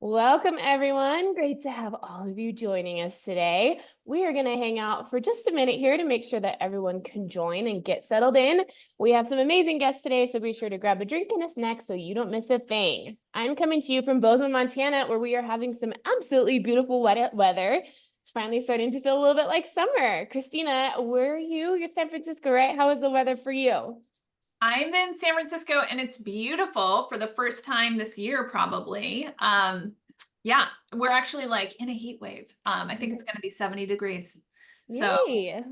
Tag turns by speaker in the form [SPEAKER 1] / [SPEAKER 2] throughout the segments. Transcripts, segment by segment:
[SPEAKER 1] Welcome, everyone. Great to have all of you joining us today. We are going to hang out for just a minute here to make sure that everyone can join and get settled in. We have some amazing guests today, so be sure to grab a drink and a snack so you don't miss a thing. I'm coming to you from Bozeman, Montana, where we are having some absolutely beautiful weather. It's finally starting to feel a little bit like summer. Christina, where are you? You're San Francisco, right? How is the weather for you?
[SPEAKER 2] I'm in San Francisco and it's beautiful for the first time this year, probably. Yeah, we're actually like in a heat wave. I think it's going to be 70 degrees. So
[SPEAKER 1] Yay.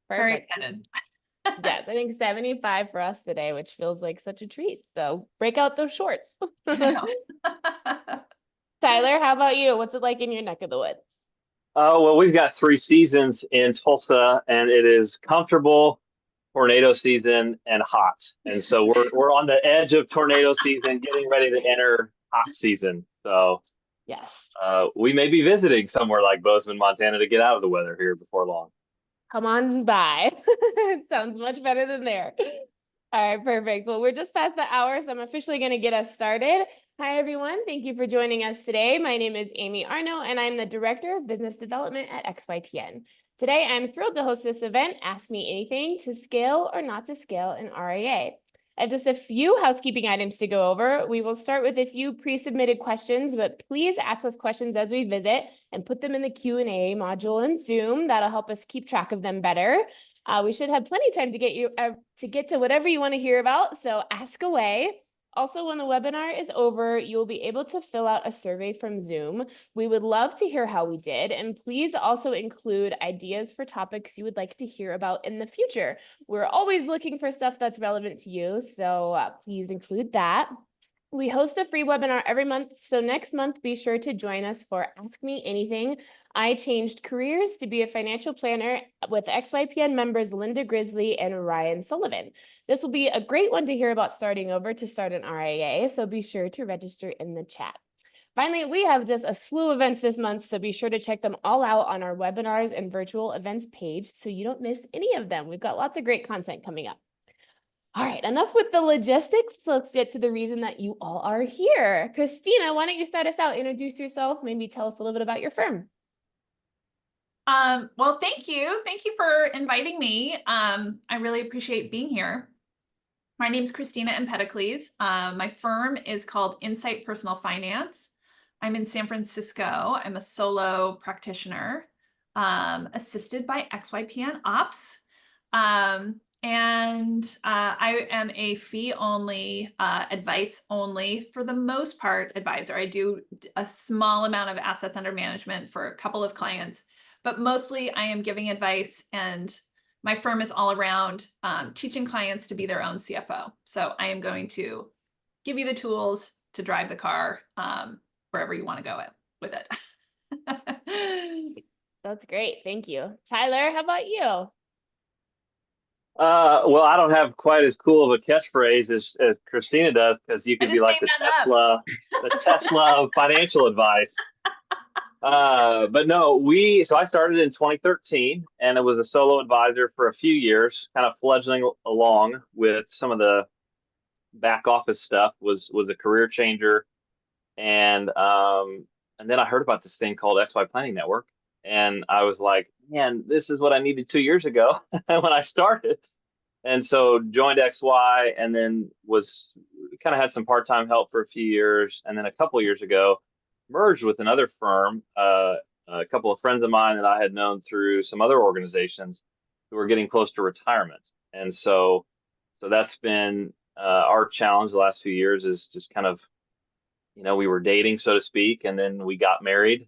[SPEAKER 2] very
[SPEAKER 1] Perfect.
[SPEAKER 2] excited.
[SPEAKER 1] Yes, I think 75 for us today, which feels like such a treat. So break out those shorts.
[SPEAKER 2] I know.
[SPEAKER 1] Tyler, how about you? What's it like in your neck of the woods?
[SPEAKER 3] Oh, well, we've got 3 seasons in Tulsa, and it is comfortable, tornado season, and hot. And so we're on the edge of tornado season, getting ready to enter hot season. So
[SPEAKER 1] Yes.
[SPEAKER 3] we may be visiting somewhere like Bozeman, Montana, to get out of the weather here before long.
[SPEAKER 1] Come on by. It sounds much better than there. All right, perfect. Well, we're just past the hour, so I'm officially going to get us started. Hi, everyone. Thank you for joining us today. My name is Amy Arno, and I'm the Director of Business Development at XYPN. Today, I'm thrilled to host this event, Ask Me Anything, to scale or not to scale an RIA. I have just a few housekeeping items to go over. We will start with a few pre-submitted questions, but please ask us questions as we visit and put them in the Q&A module in Zoom. That'll help us keep track of them better. We should have plenty of time to get to whatever you want to hear about, so ask away. Also, when the webinar is over, you'll be able to fill out a survey from Zoom. We would love to hear how we did, and please also include ideas for topics you would like to hear about in the future. We're always looking for stuff that's relevant to you, so please include that. We host a free webinar every month, so next month, be sure to join us for Ask Me Anything. I changed careers to be a financial planner with XYPN members Linda Grizzly and Ryan Sullivan. This will be a great one to hear about starting over to start an RIA, so be sure to register in the chat. Finally, we have just a slew of events this month, so be sure to check them all out on our webinars and virtual events page so you don't miss any of them. We've got lots of great content coming up. All right, enough with the logistics. Let's get to the reason that you all are here. Christina, why don't you start us out? Introduce yourself, maybe tell us a little bit about your firm.
[SPEAKER 2] Well, thank you. Thank you for inviting me. I really appreciate being here. My name is Christina Empedocles. My firm is called Insight Personal Finance. I'm in San Francisco. I'm a solo practitioner, assisted by XYPN Ops. I am a fee-only, advice-only, for the most part, advisor. I do a small amount of assets under management for a couple of clients, but mostly I am giving advice, and my firm is all around teaching clients to be their own CFO. So I am going to give you the tools to drive the car wherever you want to go with it.
[SPEAKER 1] That's great. Thank you. Tyler, how about you?
[SPEAKER 3] Well, I don't have quite as cool of a catchphrase as Christina does, because you
[SPEAKER 2] I
[SPEAKER 3] could be
[SPEAKER 2] just
[SPEAKER 3] like
[SPEAKER 2] made that up.
[SPEAKER 3] The Tesla of financial advice. But no, so I started in 2013, and it was a solo advisor for a few years, kind of fledgling along with some of the back office stuff. Was a career changer, and then I heard about this thing called XY Planning Network, and I was like, man, this is what I needed 2 years ago when I started. And so joined XY, and then was kind of had some part-time help for a few years, and then a couple of years ago merged with another firm, a couple of friends of mine that I had known through some other organizations who were getting close to retirement. And so that's been our challenge the last few years, is just kind of, we were dating, so to speak, and then we got married,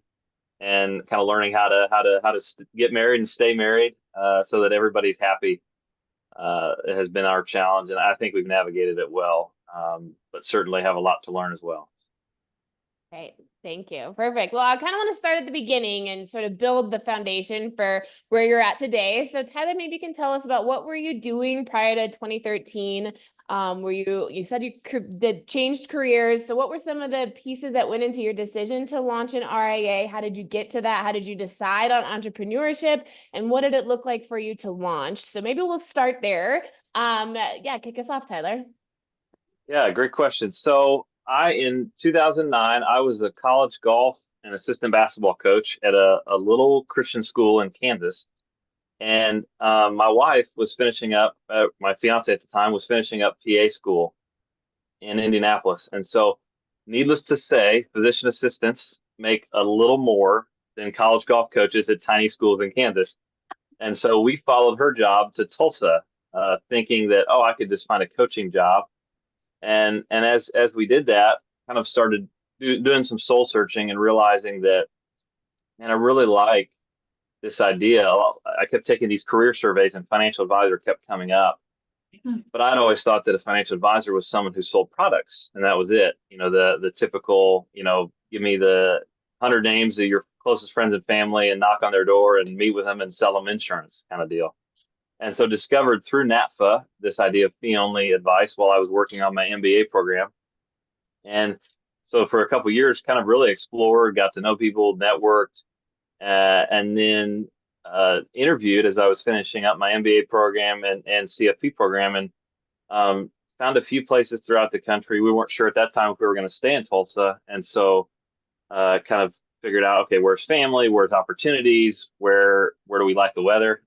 [SPEAKER 3] and kind of learning how to get married and stay married, so that everybody's happy. It has been our challenge, and I think we've navigated it well, but certainly have a lot to learn as well.
[SPEAKER 1] Great. Thank you. Perfect. Well, I kind of want to start at the beginning and sort of build the foundation for where you're at today. So Tyler, maybe you can tell us about what were you doing prior to 2013? You said you did changed careers. So what were some of the pieces that went into your decision to launch an RIA? How did you get to that? How did you decide on entrepreneurship? And what did it look like for you to launch? So maybe we'll start there. Yeah, kick us off, Tyler.
[SPEAKER 3] Yeah, great question. So in 2009, I was a college golf and assistant basketball coach at a little Christian school in Kansas. And my wife was finishing up, my fiance at the time was finishing up PA school in Indianapolis. And so, needless to say, physician assistants make a little more than college golf coaches at tiny schools in Kansas. And so we followed her job to Tulsa, thinking that, oh, I could just find a coaching job. And as we did that, kind of started doing some soul searching and realizing that, man, I really like this idea. I kept taking these career surveys and financial advisor kept coming up. But I'd always thought that a financial advisor was someone who sold products, and that was it. You know, the typical, give me the 100 names of your closest friends and family and knock on their door and meet with them and sell them insurance kind of deal. And so discovered through NAPFA this idea of fee-only advice while I was working on my MBA program. And so for a couple of years, kind of really explored, got to know people, networked, and then interviewed as I was finishing up my MBA program and CFP program, and found a few places throughout the country. We weren't sure at that time if we were going to stay in Tulsa. And so kind of figured out, okay, where's family, where's opportunities, where do we like the weather?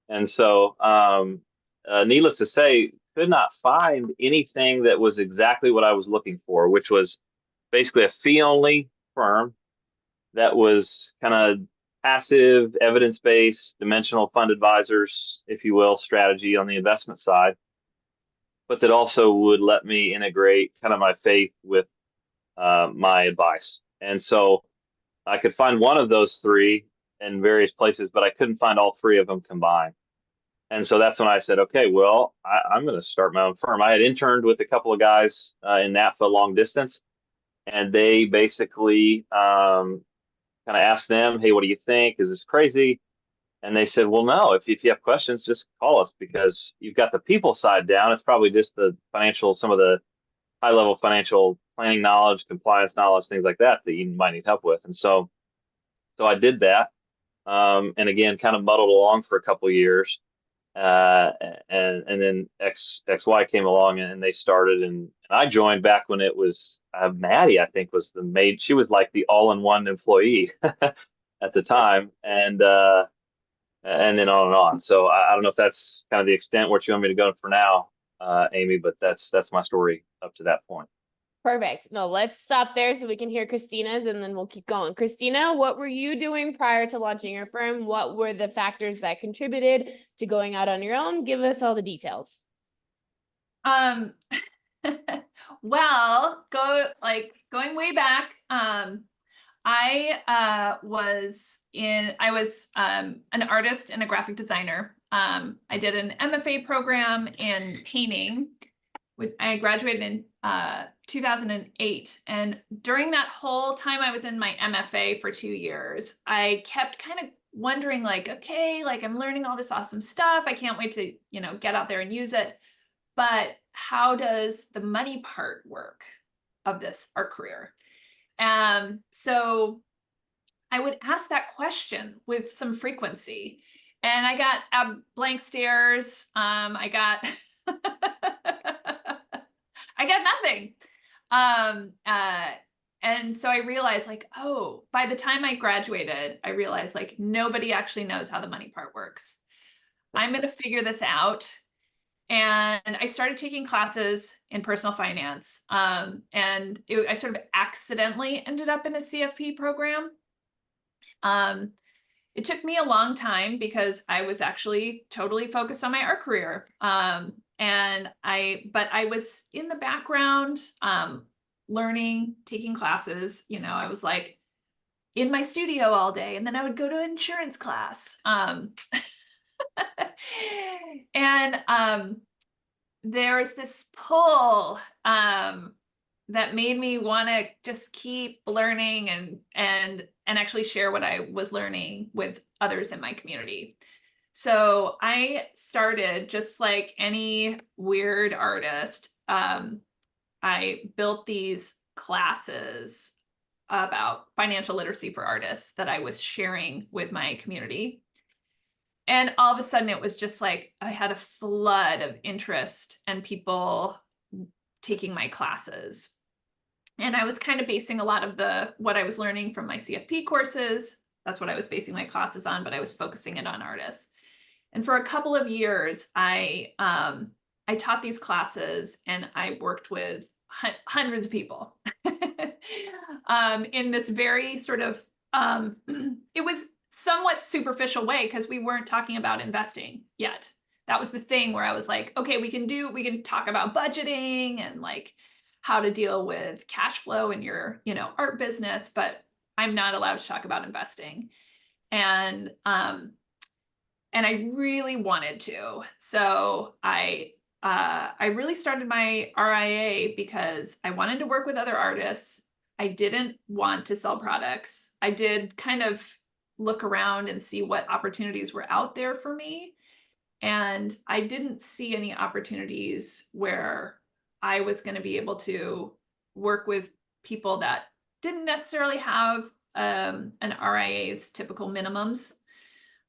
[SPEAKER 3] And so needless to say, could not find anything that was exactly what I was looking for, which was basically a fee-only firm that was kind of passive, evidence-based, dimensional fund advisors, if you will, strategy on the investment side, but that also would let me integrate kind of my faith with my advice. And so I could find one of those three in various places, but I couldn't find all three of them combined. And so that's when I said, okay, well, I'm going to start my own firm. I had interned with a couple of guys in NAPFA long distance, and they basically kind of asked them, hey, what do you think? Is this crazy? And they said, well, no, if you have questions, just call us because you've got the people side down. It's probably just the financial, some of the high level financial planning knowledge, compliance knowledge, things like that that you might need help with. And so I did that. And again, kind of muddled along for a couple of years. And then XY came along and they started, and I joined back when it was Maddie, I think, was the maid. She was like the all-in-one employee at the time, and then on and on. So I don't know if that's kind of the extent what you want me to go for now, Amy, but that's my story up to that point.
[SPEAKER 1] Perfect. No, let's stop there so we can hear Christina's and then we'll keep going. Christina, what were you doing prior to launching your firm? What were the factors that contributed to going out on your own? Give us all the details.
[SPEAKER 2] Well, going way back, I was an artist and a graphic designer. I did an MFA program in painting. I graduated in 2008. And during that whole time I was in my MFA for 2 years, I kept kind of wondering like, okay, like I'm learning all this awesome stuff. I can't wait to, get out there and use it. But how does the money part work of this art career? So I would ask that question with some frequency, and I got blank stares. I got nothing. And so I realized like, oh, by the time I graduated, I realized like nobody actually knows how the money part works. I'm going to figure this out. And I started taking classes in personal finance. I sort of accidentally ended up in a CFP program. It took me a long time because I was actually totally focused on my art career. But I was in the background, learning, taking classes. I was like in my studio all day, and then I would go to insurance class. There's this pull that made me want to just keep learning and actually share what I was learning with others in my community. So I started just like any weird artist. I built these classes about financial literacy for artists that I was sharing with my community. And all of a sudden it was just like, I had a flood of interest and people taking my classes. And I was kind of basing a lot of what I was learning from my CFP courses. That's what I was basing my classes on, but I was focusing it on artists. And for a couple of years, I taught these classes and I worked with hundreds of people in this very sort of, it was somewhat superficial way because we weren't talking about investing yet. That was the thing where I was like, okay, we can talk about budgeting and like how to deal with cash flow in your, art business, but I'm not allowed to talk about investing. And I really wanted to. So I really started my RIA because I wanted to work with other artists. I didn't want to sell products. I did kind of look around and see what opportunities were out there for me. And I didn't see any opportunities where I was going to be able to work with people that didn't necessarily have an RIA's typical minimums.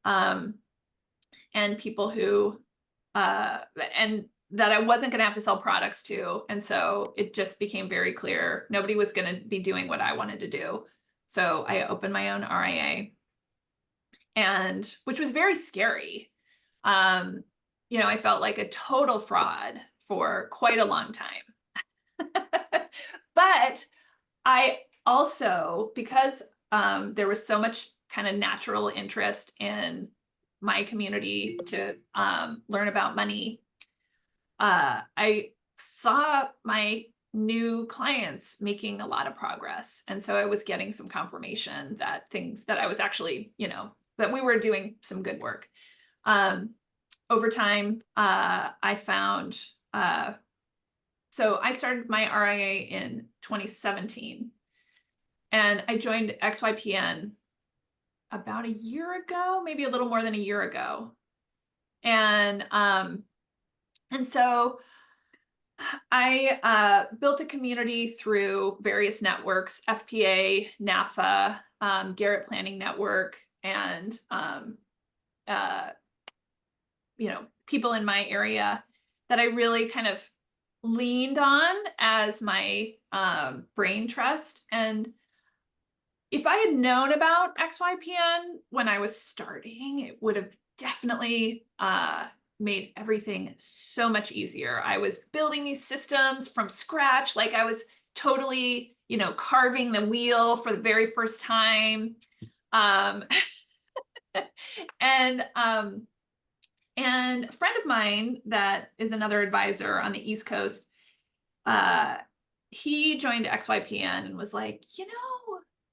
[SPEAKER 2] And people who, and that I wasn't going to have to sell products to. And so it just became very clear nobody was going to be doing what I wanted to do. So I opened my own RIA, and which was very scary. I felt like a total fraud for quite a long time. But I also, because there was so much kind of natural interest in my community to learn about money, I saw my new clients making a lot of progress. And so I was getting some confirmation that things that I was actually, that we were doing some good work. Over time, I found, so I started my RIA in 2017, and I joined XYPN about a year ago, maybe a little more than a year ago. And so I built a community through various networks, FPA, NAPFA, Garrett Planning Network, and people in my area that I really kind of leaned on as my brain trust. And if I had known about XYPN when I was starting, it would have definitely made everything so much easier. I was building these systems from scratch. Like I was totally, carving the wheel for the very first time. And a friend of mine that is another advisor on the East Coast, he joined XYPN and was like,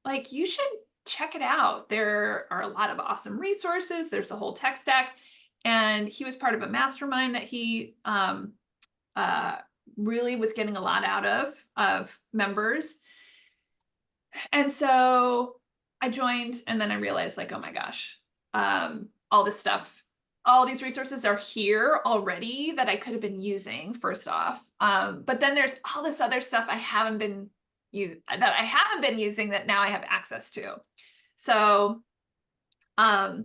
[SPEAKER 2] like you should check it out. There are a lot of awesome resources. There's a whole tech stack. And he was part of a mastermind that he really was getting a lot out of members. And so I joined, and then I realized like, oh my gosh, all this stuff, all these resources are here already that I could have been using first off. But then there's all this other stuff I haven't been using that now I have access to. So I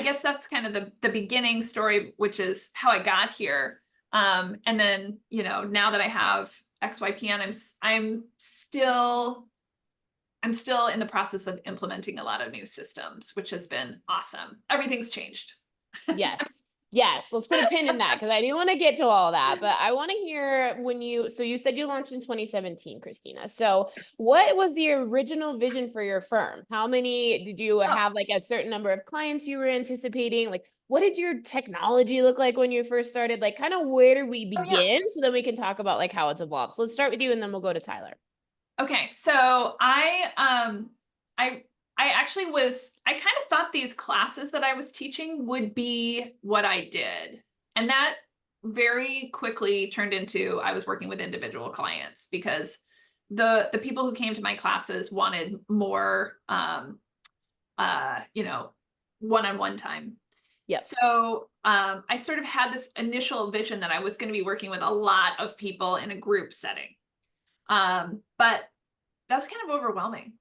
[SPEAKER 2] guess that's kind of the beginning story, which is how I got here. And then, now that I have XYPN, I'm still in the process of implementing a lot of new systems, which has been awesome. Everything's changed.
[SPEAKER 1] Yes. Yes. Let's put a pin in that because I do want to get to all that, but I want to hear so you said you launched in 2017, Christina. So what was the original vision for your firm? How many did you have, like a certain number of clients you were anticipating? Like, what did your technology look like when you first started? Like, kind of where do we begin? So then we can talk about like how it's evolved. So let's start with you and then we'll go to Tyler.
[SPEAKER 2] Okay. So I actually I kind of thought these classes that I was teaching would be what I did. And that very quickly turned into, I was working with individual clients because the people who came to my classes wanted more, one-on-one time.
[SPEAKER 1] Yeah.
[SPEAKER 2] So I sort of had this initial vision that I was going to be working with a lot of people in a group setting. But that was kind of overwhelming.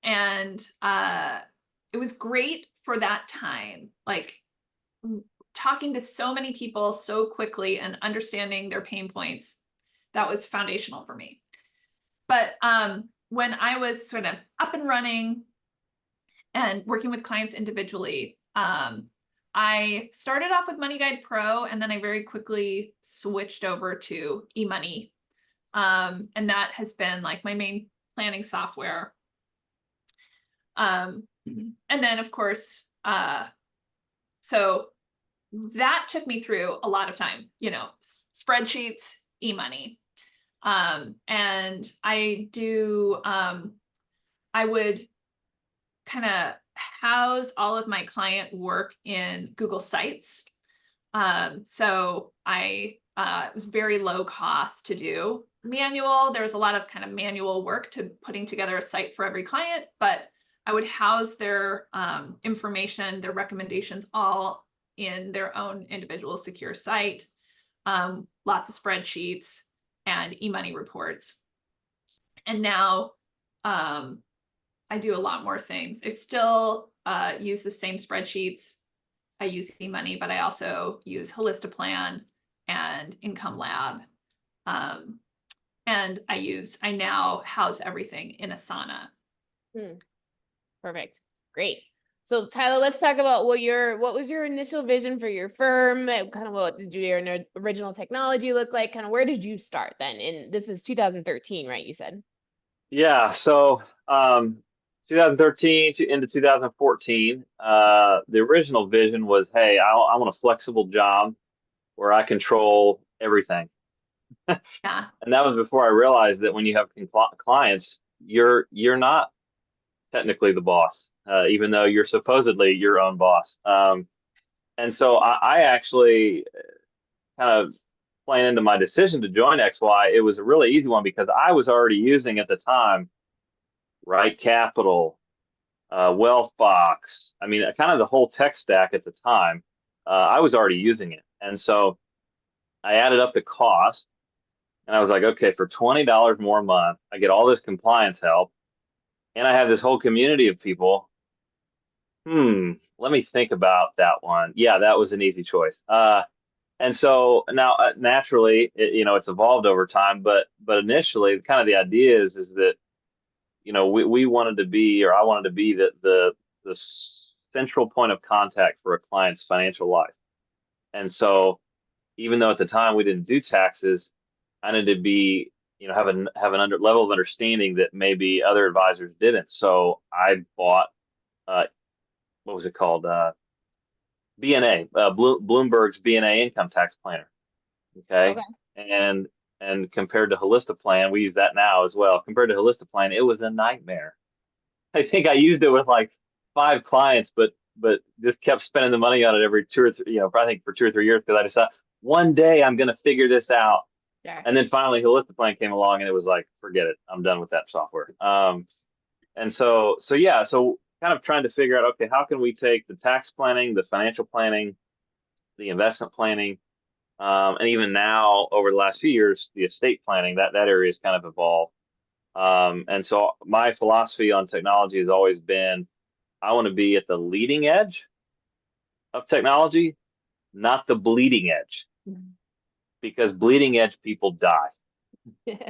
[SPEAKER 2] And it was great for that time, like talking to so many people so quickly and understanding their pain points. That was foundational for me. But when I was sort of up and running and working with clients individually, I started off with Money Guide Pro, and then I very quickly switched over to eMoney. And that has been like my main planning software. And then of course, so that took me through a lot of time, you know, spreadsheets, eMoney. And I would kind of house all of my client work in Google Sites. So it was very low cost to do manual. There was a lot of kind of manual work to putting together a site for every client, but I would house their information, their recommendations, all in their own individual secure site. Lots of spreadsheets and eMoney reports. And now I do a lot more things. I still use the same spreadsheets. I use eMoney, but I also use Holistiplan and Income Lab. And I now house everything in Asana.
[SPEAKER 1] Perfect. Great. So Tyler, let's talk about what was your initial vision for your firm? Kind of what did your original technology look like? Kind of where did you start then? And this is 2013, right? You said.
[SPEAKER 3] Yeah. So 2013 into 2014, the original vision was, hey, I want a flexible job where I control everything.
[SPEAKER 2] Yeah.
[SPEAKER 3] And that was before I realized that when you have clients, you're not technically the boss, even though you're supposedly your own boss. And so I actually kind of playing into my decision to join XY. It was a really easy one because I was already using at the time, Right Capital, Wealthbox. I mean, kind of the whole tech stack at the time. I was already using it. And so I added up the cost and I was like, okay, for $20 more a month, I get all this compliance help. And I have this whole community of people. Let me think about that one. Yeah, that was an easy choice. And so now, naturally, it's evolved over time. But initially, kind of the idea is that we wanted to be, or I wanted to be the central point of contact for a client's financial life. And so, even though at the time we didn't do taxes, I needed to be, have an level of understanding that maybe other advisors didn't. So I bought, what was it called? BNA, Bloomberg's BNA income tax planner. Okay. And compared to Holistiplan, we use that now as well. Compared to Holistiplan, it was a nightmare. I think I used it with like 5 clients, but just kept spending the money on it every 2 or 3, I think for 2 or 3 years, because I decided one day I'm going to figure this out.
[SPEAKER 1] Yeah.
[SPEAKER 3] And then finally Holistiplan came along and it was like, forget it. I'm done with that software. And so kind of trying to figure out, okay, how can we take the tax planning, the financial planning, the investment planning, and even now over the last few years, the estate planning, that area has kind of evolved. And so my philosophy on technology has always been, I want to be at the leading edge of technology, not the bleeding edge, because bleeding edge people die.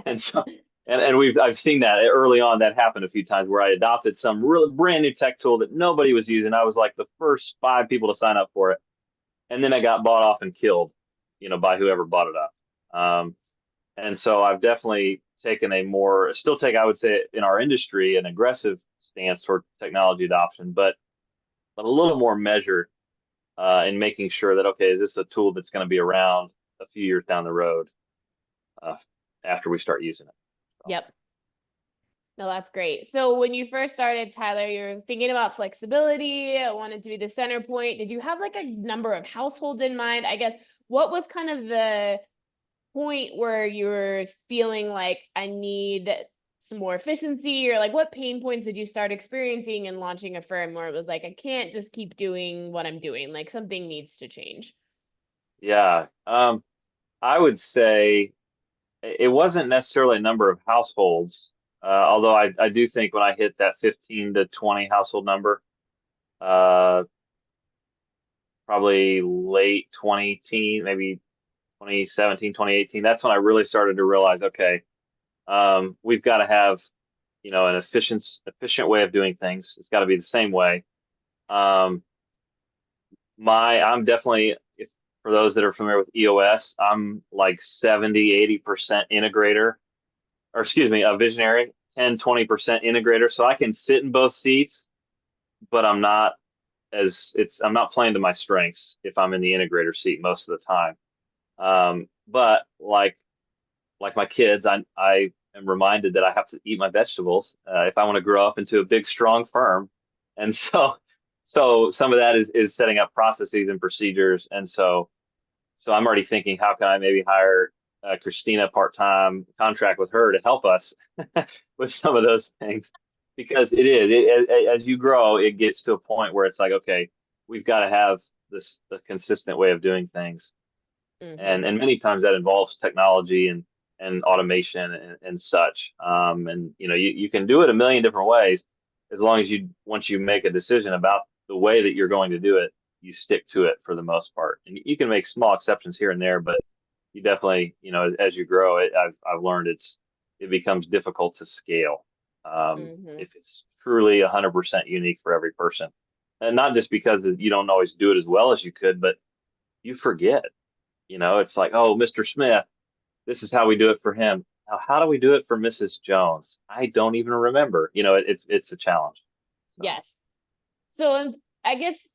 [SPEAKER 3] And so, and I've seen that early on. That happened a few times where I adopted some really brand new tech tool that nobody was using. I was like the first 5 people to sign up for it, and then I got bought off and killed, by whoever bought it up. And so I've definitely taken I would say in our industry, an aggressive stance toward technology adoption, but a little more measured in making sure that, okay, is this a tool that's going to be around a few years down the road after we start using it? So.
[SPEAKER 1] Yep. No, that's great. So when you first started, Tyler, you were thinking about flexibility, wanted to be the center point. Did you have like a number of households in mind? I guess, what was kind of the point where you were feeling like I need some more efficiency, or like what pain points did you start experiencing in launching a firm where it was like, I can't just keep doing what I'm doing, like something needs to change?
[SPEAKER 3] Yeah. I would say it wasn't necessarily a number of households, although I do think when I hit that 15 to 20 household number, probably late 2010, maybe 2017, 2018, that's when I really started to realize, okay, We've got to have, an efficient way of doing things. It's got to be the same way. Um, I'm definitely, if for those that are familiar with EOS, I'm like 70-80% integrator, or excuse me, a visionary, 10-20% integrator. So I can sit in both seats, but I'm not playing to my strengths if I'm in the integrator seat most of the time. But like my kids, I am reminded that I have to eat my vegetables if I want to grow up into a big, strong firm. And so some of that is setting up processes and procedures. And so I'm already thinking, how can I maybe hire Christina part-time, contract with her to help us with some of those things? Because as you grow, it gets to a point where it's like, okay, we've got to have the consistent way of doing things. And many times that involves technology and automation and such. And you can do it a million different ways as long as once you make a decision about the way that you're going to do it, you stick to it for the most part. And you can make small exceptions here and there, but you definitely, as you grow it, I've learned it becomes difficult to scale if it's truly 100% unique for every person. And not just because you don't always do it as well as you could, but you forget. It's like, oh, Mr. Smith, this is how we do it for him. Now, how do we do it for Mrs. Jones? I don't even remember. It's a challenge. So.
[SPEAKER 1] Yes. So I guess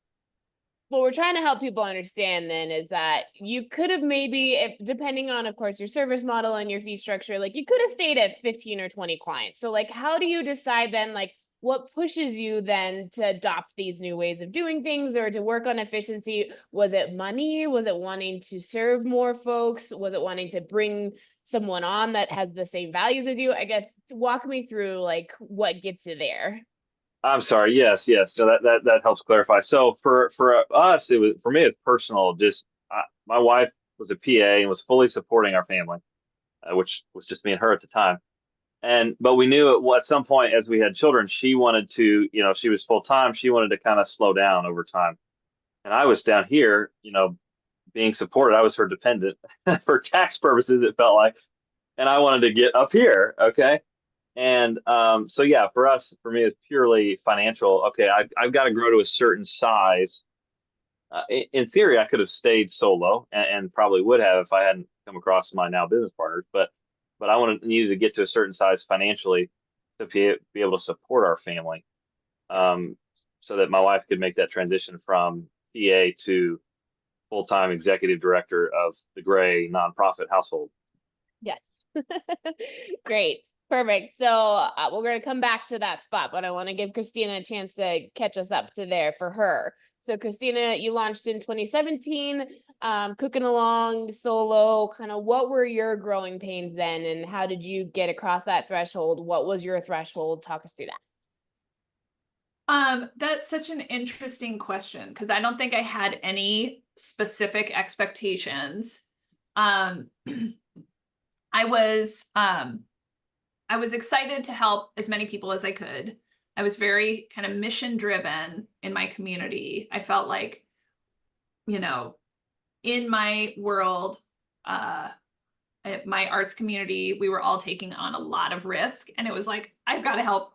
[SPEAKER 1] what we're trying to help people understand then is that you could have maybe, depending on, of course, your service model and your fee structure, like you could have stayed at 15 or 20 clients. So like, how do you decide then, like, what pushes you then to adopt these new ways of doing things or to work on efficiency? Was it money? Was it wanting to serve more folks? Was it wanting to bring someone on that has the same values as you? I guess walk me through like what gets you there.
[SPEAKER 3] I'm sorry. Yes, yes. So that helps clarify. So for us, for me, it's personal. Just my wife was a PA and was fully supporting our family, which was just me and her at the time. But we knew at some point as we had children, she wanted to, she was full time. She wanted to kind of slow down over time. And I was down here, being supported. I was her dependent for tax purposes, it felt like. And I wanted to get up here. Okay. And so, yeah, for me, it's purely financial. Okay. I've got to grow to a certain size. In theory, I could have stayed solo and probably would have if I hadn't come across my now business partners. But I needed to get to a certain size financially to be able to support our family, so that my wife could make that transition from PA to full-time executive director of the Gray nonprofit household.
[SPEAKER 1] Yes. Great. Perfect. So we're going to come back to that spot, but I want to give Christina a chance to catch us up to there for her. So Christina, you launched in 2017, cooking along solo. Kind of what were your growing pains then, and how did you get across that threshold? What was your threshold? Talk us through that.
[SPEAKER 2] That's such an interesting question because I don't think I had any specific expectations. I was excited to help as many people as I could. I was very kind of mission driven in my community. I felt like, in my world, my arts community, we were all taking on a lot of risk. And it was like, I've got to help.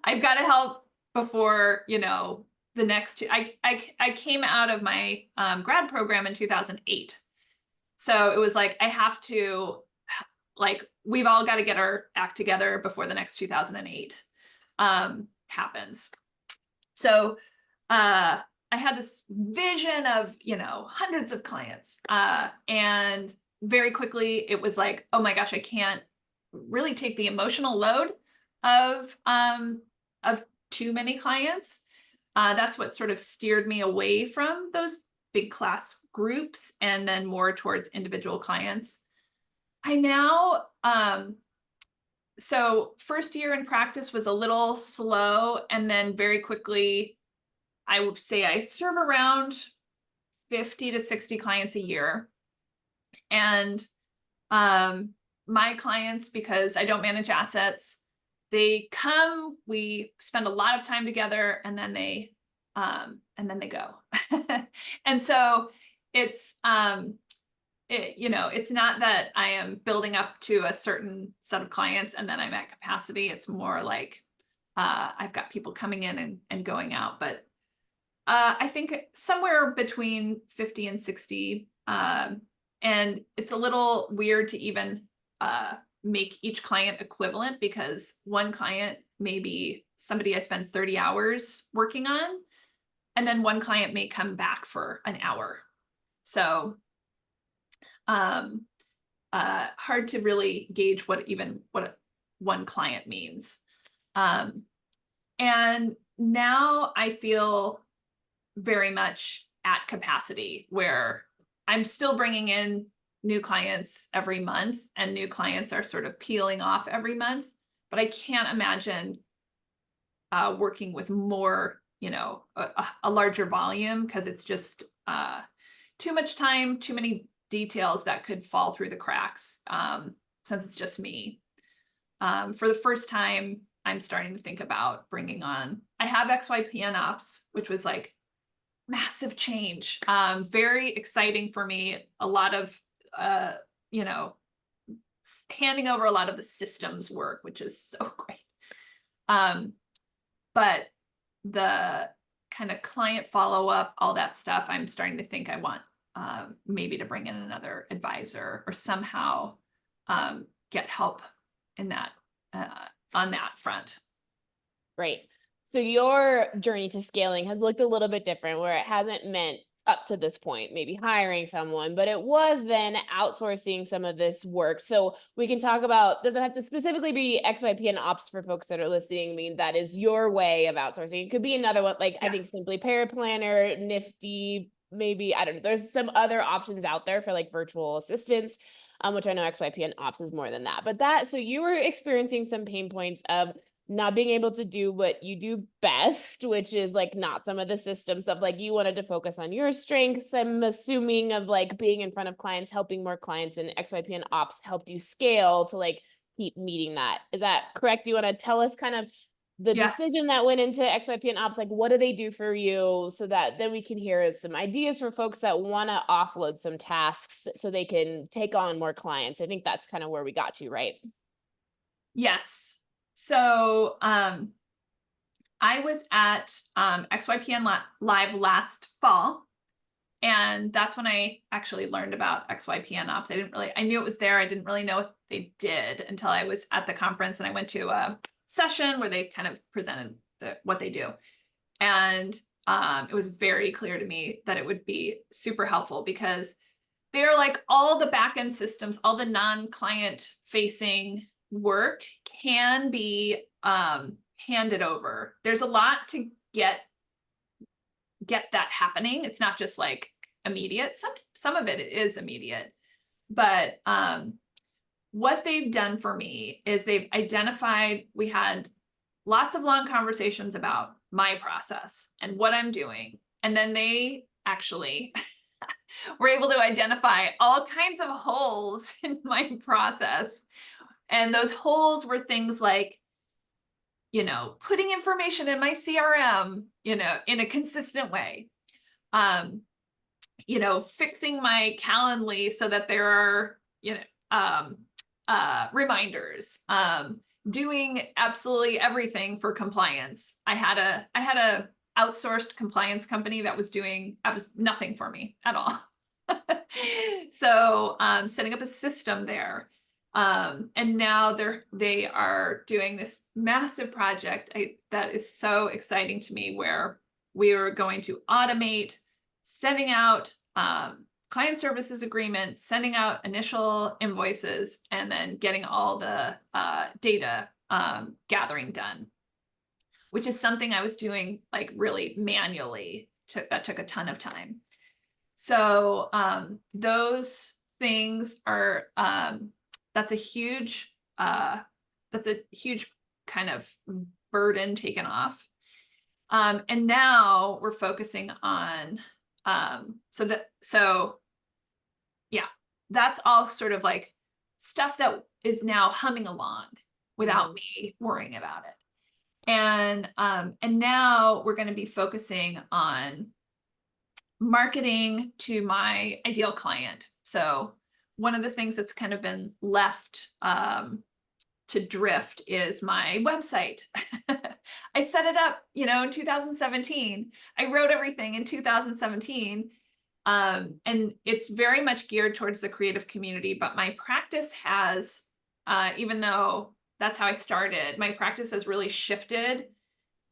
[SPEAKER 2] I've got to help before, the next two. I came out of my grad program in 2008. So it was like, I have to, we've all got to get our act together before the next 2008 happens. So I had this vision of, hundreds of clients. And very quickly it was like, oh my gosh, I can't really take the emotional load of too many clients. That's what sort of steered me away from those big class groups and then more towards individual clients. I now, so first year in practice was a little slow, and then very quickly, I would say I serve around 50 to 60 clients a year. And my clients, because I don't manage assets, they come, we spend a lot of time together, and then they go. And so it's it's not that I am building up to a certain set of clients and then I'm at capacity. It's more like I've got people coming in and going out, but I think somewhere between 50 and 60. And it's a little weird to even make each client equivalent, because one client may be somebody I spend 30 hours working on, and then one client may come back for an hour. So hard to really gauge what one client means. And now I feel very much at capacity, where I'm still bringing in new clients every month, and new clients are sort of peeling off every month, but I can't imagine working with more, a larger volume, because it's just too much time, too many details that could fall through the cracks, since it's just me. For the first time, I'm starting to think about bringing on, I have XYPN ops, which was like massive change, very exciting for me. A lot of, handing over a lot of the systems work, which is so great. But the kind of client follow-up, all that stuff, I'm starting to think I want maybe to bring in another advisor, or somehow get help in that, on that front.
[SPEAKER 1] Right. So your journey to scaling has looked a little bit different, where it hasn't meant up to this point, maybe hiring someone, but it was then outsourcing some of this work. So we can talk about, doesn't have to specifically be XYPN ops for folks that are listening. I mean, that is your way of outsourcing. It could be another one, like, yes. I think Simply Paraplanner, Nifty, maybe, I don't know. There's some other options out there for like virtual assistants, which I know XYPN ops is more than that. But so you were experiencing some pain points of not being able to do what you do best, which is like not some of the system stuff. Like, you wanted to focus on your strengths, I'm assuming, of like being in front of clients, helping more clients, and XYPN ops helped you scale to like keep meeting that. Is that correct? You want to tell us kind of the decision that went into XYPN ops? Like, what do they do for you, so that then we can hear some ideas for folks that want to offload some tasks so they can take on more clients. I think that's kind of where we got to, right?
[SPEAKER 2] Yes. So I was at XYPN Live last fall, and that's when I actually learned about XYPN ops. I knew it was there. I didn't really know what they did until I was at the conference, and I went to a session where they kind of presented what they do. And it was very clear to me that it would be super helpful, because they're like all the back-end systems, all the non-client facing work can be handed over. There's a lot to get that happening. It's not just like immediate. Some of it is immediate, but what they've done for me is they've identified, we had lots of long conversations about my process and what I'm doing, and then they actually were able to identify all kinds of holes in my process. And those holes were things like, putting information in my CRM, in a consistent way, fixing my Calendly so that there are, reminders, doing absolutely everything for compliance. I had a outsourced compliance company that was doing nothing for me at all. So setting up a system there. And now they are doing this massive project that is so exciting to me, where we are going to automate sending out client services agreements, sending out initial invoices, and then getting all the data gathering done, which is something I was doing like really manually. That took a ton of time. So those things are that's a huge kind of burden taken off. And now we're focusing on that's all sort of like stuff that is now humming along without me worrying about it. And now we're going to be focusing on marketing to my ideal client. So one of the things that's kind of been left to drift is my website. I set it up, in 2017. I wrote everything in 2017. And it's very much geared towards the creative community, but my practice has, even though that's how I started, my practice has really shifted.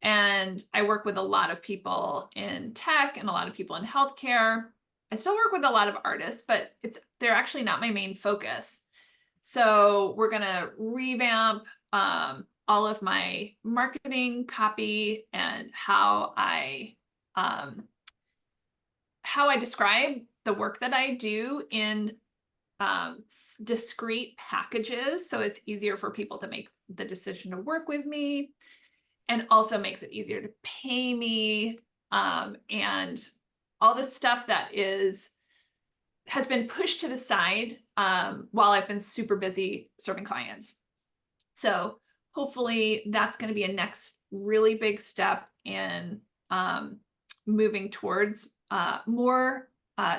[SPEAKER 2] And I work with a lot of people in tech and a lot of people in healthcare. I still work with a lot of artists, but they're actually not my main focus. So we're going to revamp all of my marketing copy and how I describe the work that I do in discrete packages. So it's easier for people to make the decision to work with me, and also makes it easier to pay me. And all the stuff that has been pushed to the side while I've been super busy serving clients. So hopefully that's going to be a next really big step in moving towards more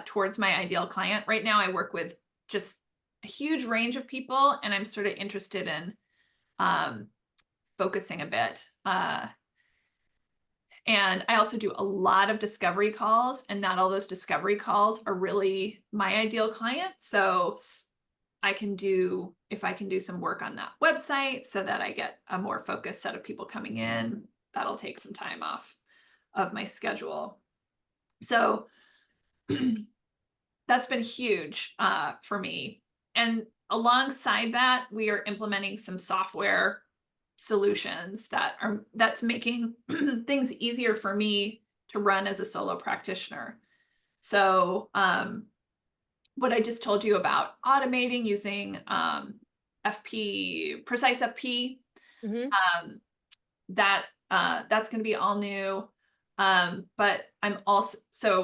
[SPEAKER 2] towards my ideal client. Right now, I work with just a huge range of people, and I'm sort of interested in focusing a bit. And I also do a lot of discovery calls, and not all those discovery calls are really my ideal client. So if I can do some work on that website so that I get a more focused set of people coming in, that'll take some time off of my schedule. So that's been huge for me. And alongside that, we are implementing some software solutions that's making things easier for me to run as a solo practitioner. So what I just told you about automating using Precise FP, that's going to be all new. But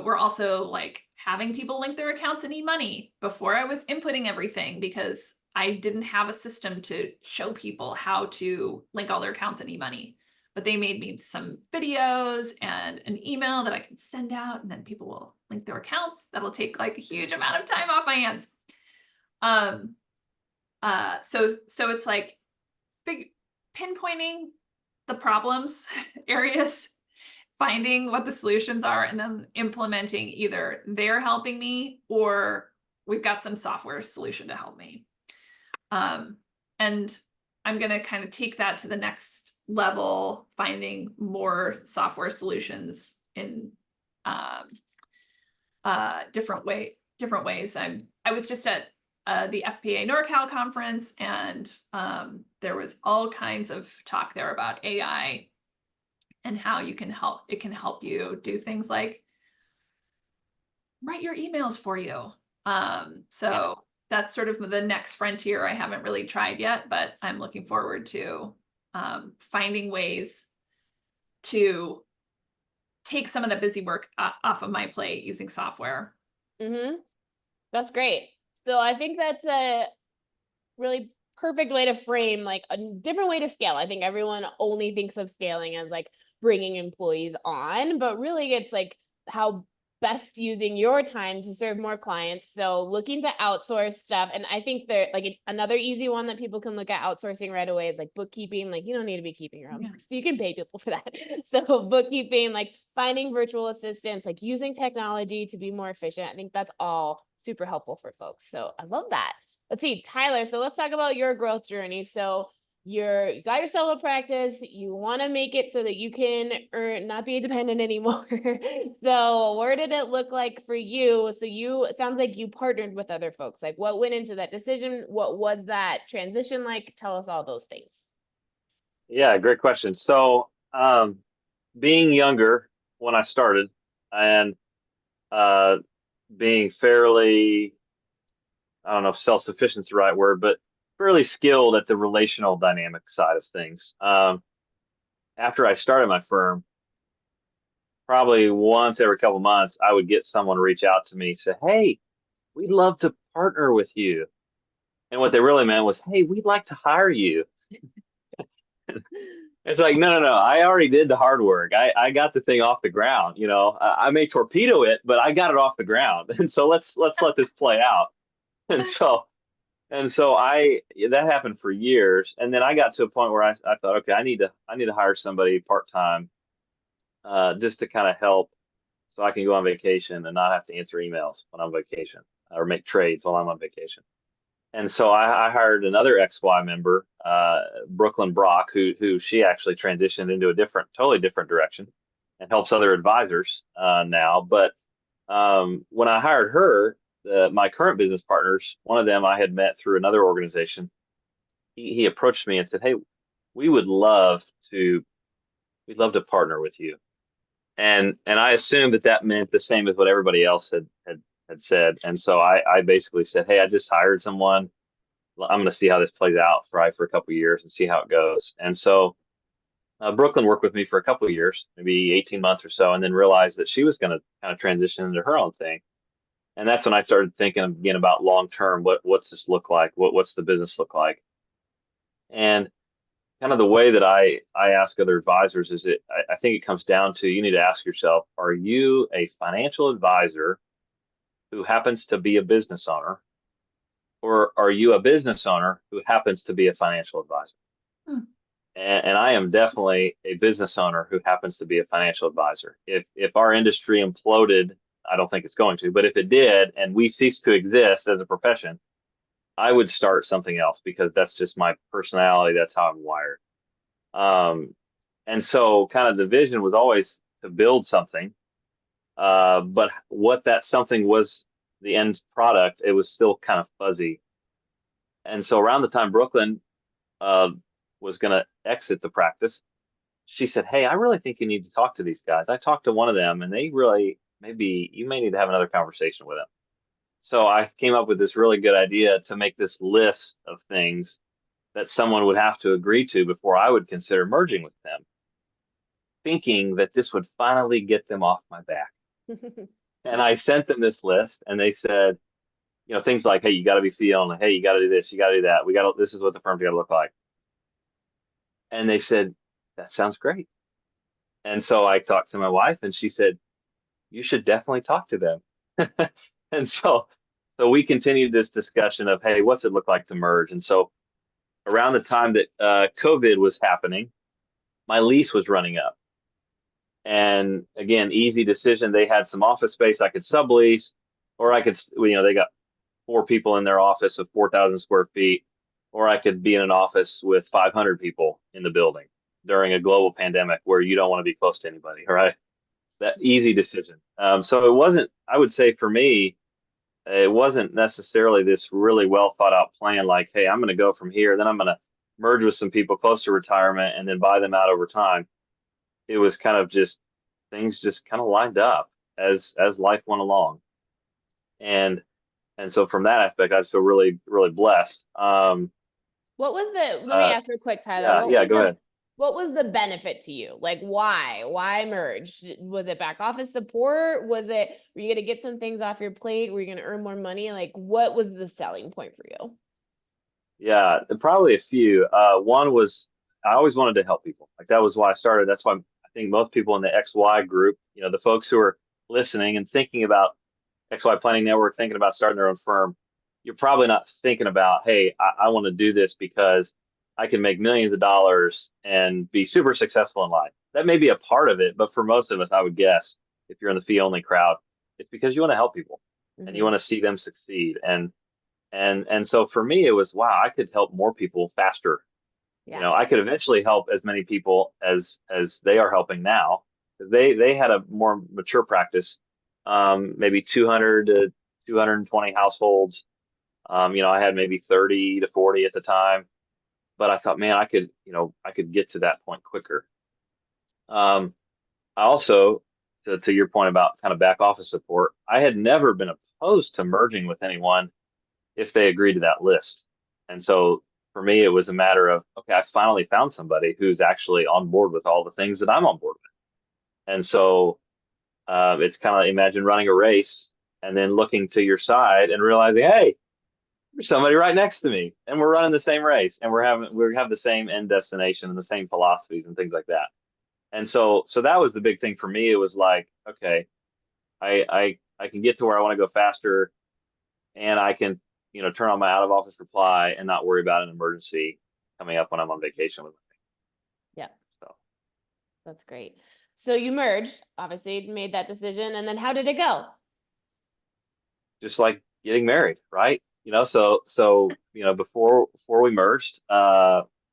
[SPEAKER 2] we're also like having people link their accounts and e-money. Before, I was inputting everything because I didn't have a system to show people how to link all their accounts and e-money. But they made me some videos and an email that I can send out, and then people will link their accounts. That'll take like a huge amount of time off my hands. So it's like pinpointing the problems areas, finding what the solutions are, and then implementing. Either they're helping me or we've got some software solution to help me. And I'm going to kind of take that to the next level, finding more software solutions in different ways. I was just at the FPA NorCal conference, and there was all kinds of talk there about AI and how it can help you do things like write your emails for you. That's sort of the next frontier I haven't really tried yet, but I'm looking forward to finding ways to take some of the busy work off of my plate using software.
[SPEAKER 1] That's great. So I think that's a really perfect way to frame like a different way to scale. I think everyone only thinks of scaling as like bringing employees on, but really it's like how best using your time to serve more clients. So looking to outsource stuff. And I think like another easy one that people can look at outsourcing right away is like bookkeeping. Like you don't need to be keeping your own books. So you can pay people for that. So bookkeeping, like finding virtual assistants, like using technology to be more efficient. I think that's all super helpful for folks. So I love that. Let's see, Tyler. So let's talk about your growth journey. So you got your solo practice, you want to make it so that you can not be dependent anymore. So where did it look like for you? So it sounds like you partnered with other folks. Like what went into that decision? What was that transition like? Tell us all those things.
[SPEAKER 3] Yeah, great question. So being younger when I started, and being fairly, I don't know if self-sufficient is the right word, but fairly skilled at the relational dynamic side of things. After I started my firm, probably once every couple of months, I would get someone to reach out to me, say, "Hey, we'd love to partner with you." And what they really meant was, "Hey, we'd like to hire you." It's like, no. I already did the hard work. I got the thing off the ground. I may torpedo it, but I got it off the ground. And so let's let this play out. And so that happened for years. And then I got to a point where I thought, okay, I need to hire somebody part-time, just to kind of help so I can go on vacation and not have to answer emails when I'm on vacation or make trades while I'm on vacation. And so I hired another XY member, Brooklyn Brock, who she actually transitioned into a totally different direction and helps other advisors now. But when I hired her, my current business partners, one of them I had met through another organization, he approached me and said, "Hey, we would love to we'd love to partner with you." And I assumed that meant the same as what everybody else had said. And so I basically said, "Hey, I just hired someone. I'm going to see how this plays out for a couple of years and see how it goes." And so Brooklyn worked with me for a couple of years, maybe 18 months or so, and then realized that she was going to kind of transition into her own thing. And that's when I started thinking again about long term. What's this look like? What's the business look like? And kind of the way that I ask other advisors is I think it comes down to, you need to ask yourself, are you a financial advisor who happens to be a business owner, or are you a business owner who happens to be a financial advisor?
[SPEAKER 2] Hmm.
[SPEAKER 3] And I am definitely a business owner who happens to be a financial advisor. If our industry imploded, I don't think it's going to, but if it did and we ceased to exist as a profession, I would start something else because that's just my personality. That's how I'm wired. And so kind of the vision was always to build something. But what that something was, the end product, it was still kind of fuzzy. And so around the time Brooklyn was going to exit the practice, she said, "Hey, I really think you need to talk to these guys. I talked to one of them, and they really, maybe you may need to have another conversation with them." So I came up with this really good idea to make this list of things that someone would have to agree to before I would consider merging with them, thinking that this would finally get them off my back. And I sent them this list, and they said, things like, "Hey, you got to be fee only. Hey, you got to do this. You got to do that. This is what the firm's got to look like." And they said, "That sounds great." And so I talked to my wife, and she said, "You should definitely talk to them." And so we continued this discussion of, hey, what's it look like to merge? And so around the time that COVID was happening, my lease was running up. And again, easy decision. They had some office space I could sublease, or I could, they got 4 people in their office of 4,000 square feet, or I could be in an office with 500 people in the building during a global pandemic where you don't want to be close to anybody, right? That easy decision. So it wasn't, I would say for me, it wasn't necessarily this really well thought out plan like, hey, I'm going to go from here, then I'm going to merge with some people close to retirement and then buy them out over time. It was kind of just things just kind of lined up as life went along. And so from that aspect, I feel really, really blessed.
[SPEAKER 1] What was let me ask real quick, Tyler.
[SPEAKER 3] Go ahead.
[SPEAKER 1] What was the benefit to you? Like, why merge? Was it back office support? Were you going to get some things off your plate? Were you going to earn more money? Like, what was the selling point for you?
[SPEAKER 3] Yeah, probably a few. One was I always wanted to help people. Like that was why I started. That's why I think most people in the XY group, the folks who are listening and thinking about XY Planning Network, thinking about starting their own firm, you're probably not thinking about, hey, I want to do this because I can make millions of dollars and be super successful in life. That may be a part of it, but for most of us, I would guess, if you're in the fee only crowd, it's because you want to help people and you want to see them succeed. And so for me, it was, wow, I could help more people faster.
[SPEAKER 1] Yeah.
[SPEAKER 3] I could eventually help as many people as they are helping now, because they had a more mature practice, maybe 200 to 220 households. I had maybe 30 to 40 at the time, but I thought, man, I could get to that point quicker. I also, to your point about kind of back office support, I had never been opposed to merging with anyone if they agreed to that list. And so for me, it was a matter of, okay, I finally found somebody who's actually on board with all the things that I'm on board with. And so it's kind of, imagine running a race and then looking to your side and realizing, hey, there's somebody right next to me and we're running the same race and we have the same end destination and the same philosophies and things like that. And so that was the big thing for me. It was like, okay, I can get to where I want to go faster, and I can turn on my out of office reply and not worry about an emergency coming up when I'm on vacation with
[SPEAKER 1] Yeah,
[SPEAKER 3] so.
[SPEAKER 1] that's great. So you merged, obviously made that decision, and then how did it go?
[SPEAKER 3] Just like getting married, right? So before we merged,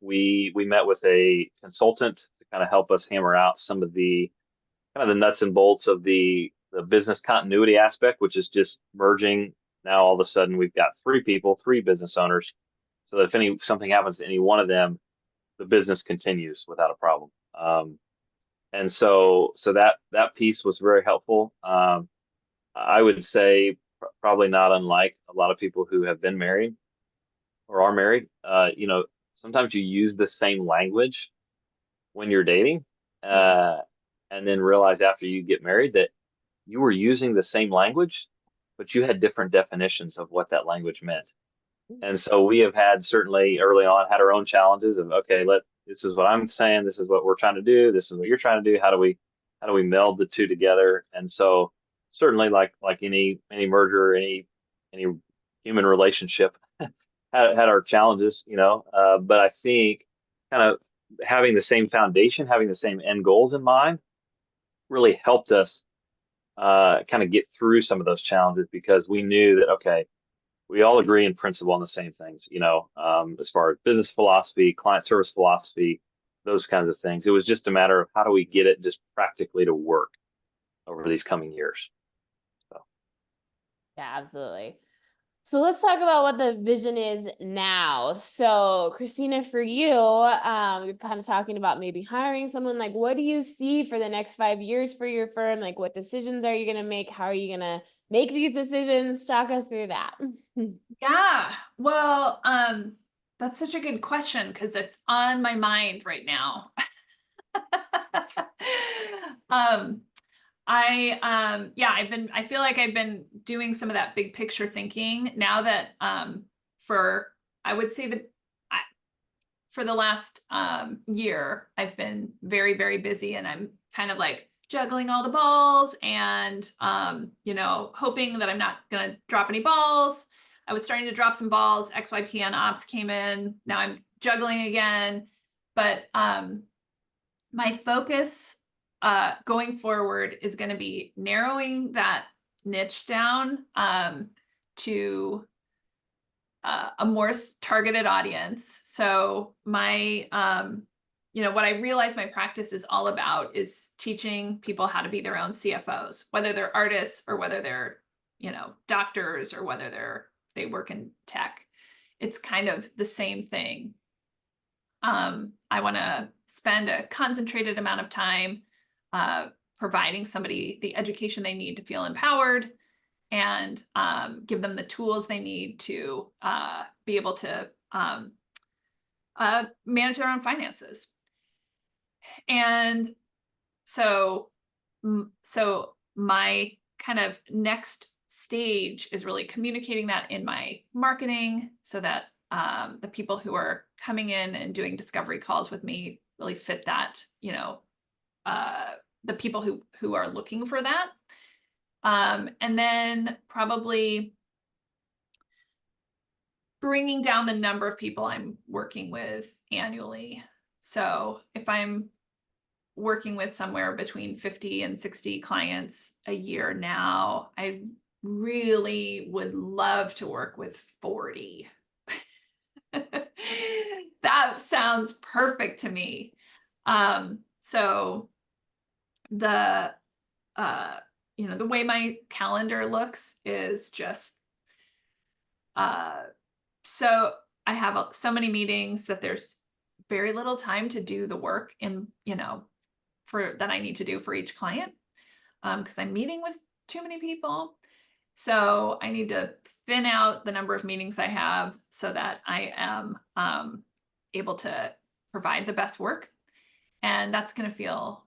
[SPEAKER 3] we met with a consultant to kind of help us hammer out some of the kind of the nuts and bolts of the business continuity aspect, which is just merging. Now all of a sudden we've got three business owners, so that if something happens to any one of them, the business continues without a problem. And so that piece was very helpful. I would say probably not unlike a lot of people who have been married or are married. Sometimes you use the same language when you're dating, and then realize after you get married that you were using the same language, but you had different definitions of what that language meant. And so we have had certainly early on had our own challenges of, okay, this is what I'm saying, this is what we're trying to do, this is what you're trying to do. How do we meld the two together? And so certainly like any merger, any human relationship had our challenges, but I think kind of having the same foundation, having the same end goals in mind really helped us kind of get through some of those challenges, because we knew that, okay, we all agree in principle on the same things, as far as business philosophy, client service philosophy, those kinds of things. It was just a matter of how do we get it just practically to work over these coming years. So.
[SPEAKER 1] Yeah, absolutely. So let's talk about what the vision is now. So Christina, for you, you're kind of talking about maybe hiring someone. Like, what do you see for the next 5 years for your firm? Like, what decisions are you going to make? How are you going to make these decisions? Talk us through that.
[SPEAKER 2] Yeah, well, that's such a good question because it's on my mind right now. I feel like I've been doing some of that big picture thinking now that I would say that for the last year, I've been very, very busy, and I'm kind of like juggling all the balls and hoping that I'm not gonna drop any balls. I was starting to drop some balls. XYPN ops came in. Now I'm juggling again, but my focus going forward is going to be narrowing that niche down to a more targeted audience. So my, what I realize my practice is all about is teaching people how to be their own CFOs, whether they're artists or whether they're, doctors or whether they work in tech. It's kind of the same thing. I want to spend a concentrated amount of time providing somebody the education they need to feel empowered, and give them the tools they need to be able to manage their own finances. And so my kind of next stage is really communicating that in my marketing so that the people who are coming in and doing discovery calls with me really fit that, the people who are looking for that. And then probably bringing down the number of people I'm working with annually. So if I'm working with somewhere between 50 and 60 clients a year now, I really would love to work with 40. That sounds perfect to me. So the the way my calendar looks is just so I have so many meetings that there's very little time to do the work in that I need to do for each client, because I'm meeting with too many people. So I need to thin out the number of meetings I have so that I am able to provide the best work, and that's going to feel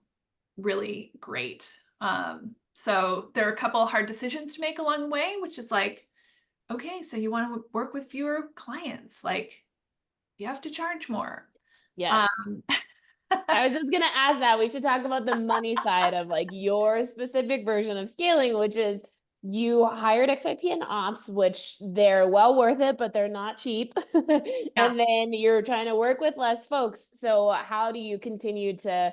[SPEAKER 2] really great. So there are a couple hard decisions to make along the way, which is like, okay, so you want to work with fewer clients, like you have to charge more.
[SPEAKER 1] Yes. I was just going to ask that. We should talk about the money side of like your specific version of scaling, which is you hired XYPN ops, which they're well worth it, but they're not cheap. And then you're trying to work with less folks. So how do you continue to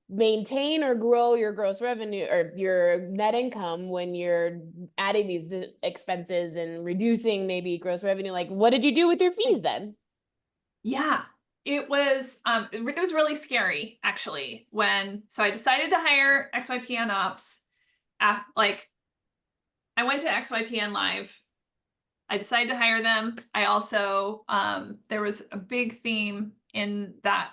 [SPEAKER 1] maintain or grow your gross revenue or your net income when you're adding these expenses and reducing maybe gross revenue? Like, what did you do with your fees then?
[SPEAKER 2] Yeah, it was really scary actually so I decided to hire XYPN ops. Like I went to XYPN Live. I decided to hire them. I also there was a big theme in that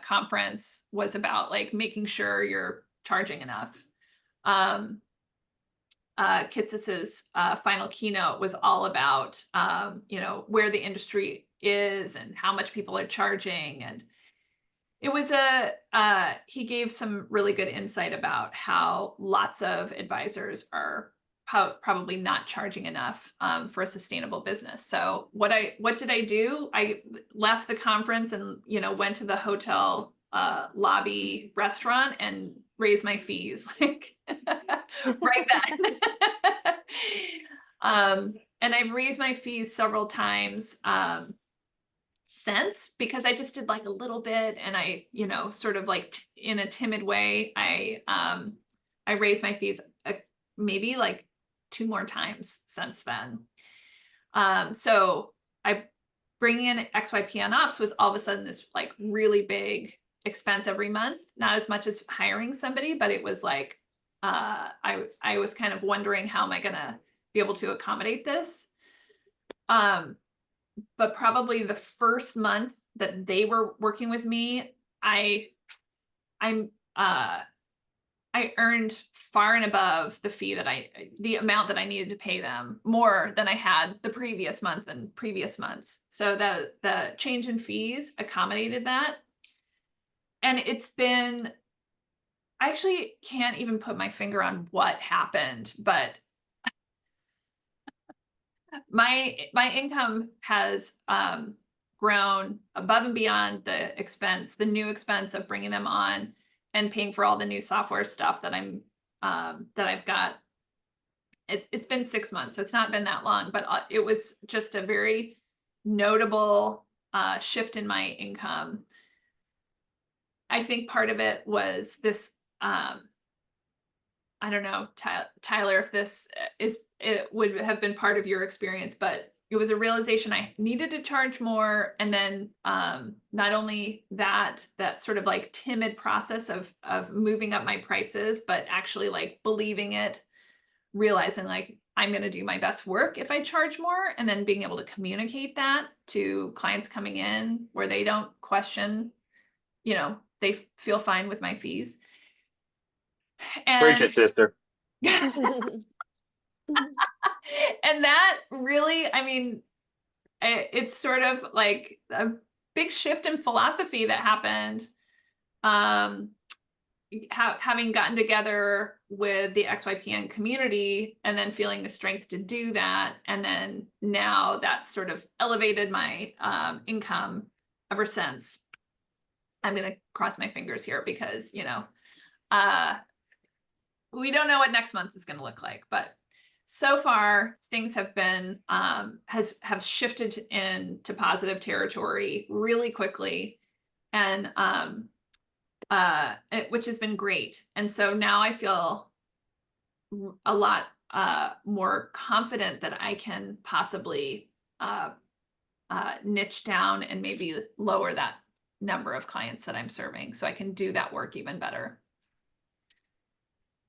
[SPEAKER 2] conference was about like making sure you're charging enough. Kitsis's final keynote was all about you know, where the industry is and how much people are charging, and it was he gave some really good insight about how lots of advisors are probably not charging enough for a sustainable business. So what did I do? I left the conference and, you know, went to the hotel lobby restaurant and raised my fees like right then. And I've raised my fees several times since, because I just did like a little bit, and I, you know, sort of like in a timid way, I raised my fees maybe like 2 more times since then. So I bringing in XYPN ops was all of a sudden this like really big expense every month, not as much as hiring somebody, but it was like I was kind of wondering, how am I gonna be able to accommodate this? But probably the first month that they were working with me, I earned far and above the amount that I needed to pay them, more than I had the previous month and previous months. So the change in fees accommodated that. And I actually can't even put my finger on what happened, but my income has grown above and beyond the new expense of bringing them on and paying for all the new software stuff that I've got. It's been 6 months, so it's not been that long, but it was just a very notable shift in my income. I think part of it was this. I don't know, Tyler, if this it would have been part of your experience, but it was a realization I needed to charge more. And then not only that sort of like timid process of moving up my prices, but actually like believing it, realizing like I'm going to do my best work if I charge more, and then being able to communicate that to clients coming in where they don't question, you know, they feel fine with my fees.
[SPEAKER 3] Preach
[SPEAKER 2] And
[SPEAKER 3] it, sister.
[SPEAKER 2] and that really, I mean, it's sort of like a big shift in philosophy that happened. Having gotten together with the XYPN community and then feeling the strength to do that. And then now that's sort of elevated my income ever since. I'm going to cross my fingers here because, you know, we don't know what next month is going to look like, but so far things have been have shifted into positive territory really quickly, and which has been great. And so now I feel a lot more confident that I can possibly niche down and maybe lower that number of clients that I'm serving, so I can do that work even better.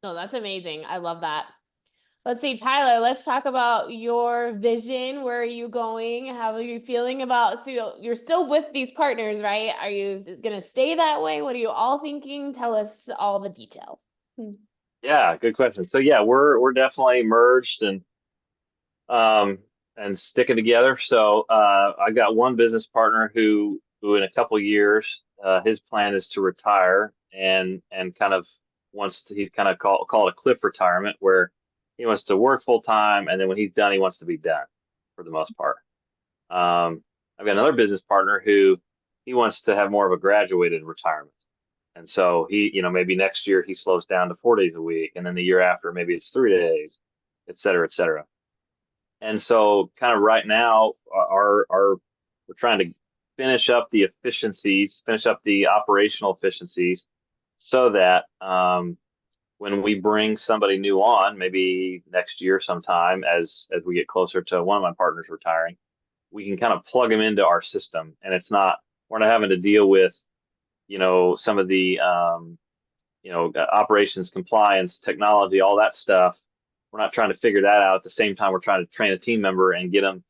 [SPEAKER 1] No, that's amazing. I love that. Let's see, Tyler, let's talk about your vision. Where are you going? How are you feeling about, so you're still with these partners, right? Are you going to stay that way? What are you all thinking? Tell us all the details.
[SPEAKER 3] Yeah, good question. So yeah, we're definitely merged and sticking together. So I got one business partner who in a couple of years, his plan is to retire and kind of he's kind of call it a cliff retirement, where he wants to work full time, and then when he's done, he wants to be done for the most part. I've got another business partner who he wants to have more of a graduated retirement. And so he, you know, maybe next year he slows down to 4 days a week, and then the year after maybe it's 3 days. et cetera, et cetera. And so kind of right now, we're trying to finish up the efficiencies, finish up the operational efficiencies so that when we bring somebody new on, maybe next year sometime, as we get closer to one of my partners retiring, we can kind of plug them into our system, and we're not having to deal with, some of the operations, compliance, technology, all that stuff. We're not trying to figure that out at the same time we're trying to train a team member and get them,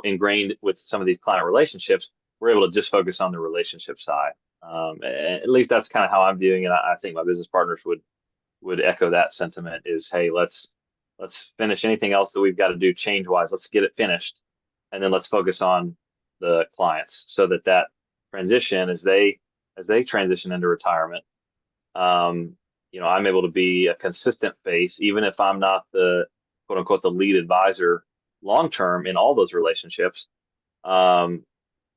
[SPEAKER 3] ingrained with some of these client relationships. We're able to just focus on the relationship side. At least that's kind of how I'm viewing it. I think my business partners would echo that sentiment. Is, hey, let's finish anything else that we've got to do change wise. Let's get it finished, and then let's focus on the clients so that transition, as they transition into retirement, I'm able to be a consistent face, even if I'm not the quote unquote the lead advisor long term in all those relationships. I'm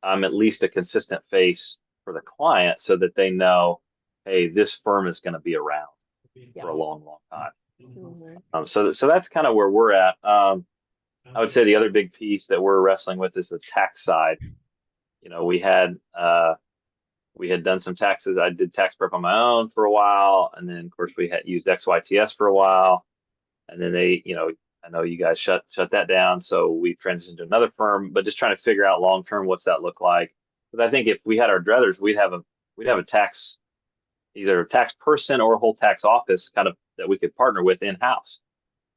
[SPEAKER 3] at least a consistent face for the client so that they know, hey, this firm is going to be around for a long, long time.
[SPEAKER 1] Mm-hmm.
[SPEAKER 3] So that's kind of where we're at. I would say the other big piece that we're wrestling with is the tax side. We had done some taxes. I did tax prep on my own for a while, and then of course we had used XYTS for a while, and then they, I know you guys shut that down, so we transitioned to another firm. But just trying to figure out long term what's that look like. Because I think if we had our druthers, we'd have a tax, either a tax person or a whole tax office kind of that we could partner with in house.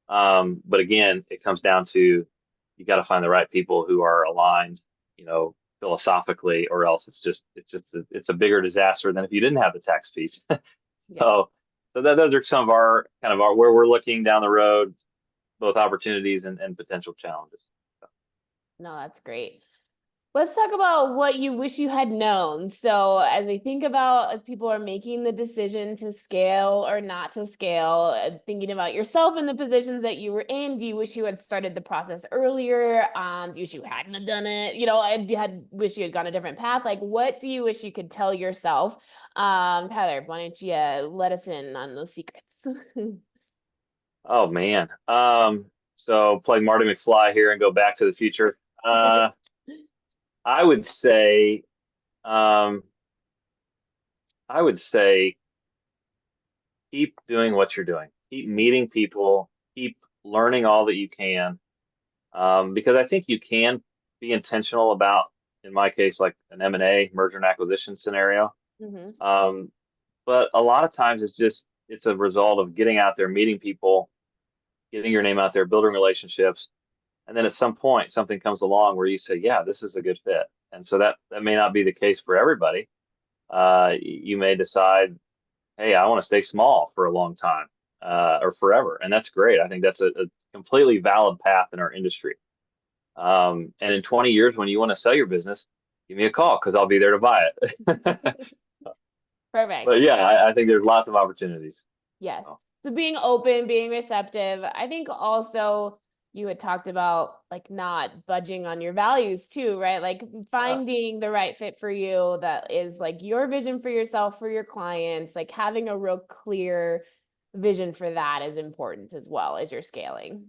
[SPEAKER 3] But again, it comes down to you got to find the right people who are aligned, philosophically, or else it's a bigger disaster than if you didn't have the tax piece. So those are some of our where we're looking down the road, both opportunities and potential challenges.
[SPEAKER 1] No, that's great. Let's talk about what you wish you had known. So as we think about, as people are making the decision to scale or not to scale, thinking about yourself in the positions that you were in, do you wish you had started the process earlier? Do you wish you hadn't have done it? Wish you had gone a different path? Like, what do you wish you could tell yourself? Tyler, why don't you let us in on those secrets?
[SPEAKER 3] Oh man. So play Marty McFly here and go back to the future. I would say, keep doing what you're doing. Keep meeting people. Keep learning all that you can, because I think you can be intentional about, in my case, like an M&A, merger and acquisition scenario.
[SPEAKER 1] Mm-hmm.
[SPEAKER 3] But a lot of times it's a result of getting out there, meeting people, getting your name out there, building relationships. And then at some point, something comes along where you say, yeah, this is a good fit. And so that may not be the case for everybody. You may decide, hey, I want to stay small for a long time, or forever. And that's great. I think that's a completely valid path in our industry. And in 20 years, when you want to sell your business, give me a call because I'll be there to buy it.
[SPEAKER 1] Perfect.
[SPEAKER 3] But yeah, I think there's lots of opportunities.
[SPEAKER 1] Yes. So being open, being receptive. I think also you had talked about like not budging on your values too, right? Like finding the right fit for you that is like your vision for yourself, for your clients, like having a real clear vision for that is important as well as you're scaling.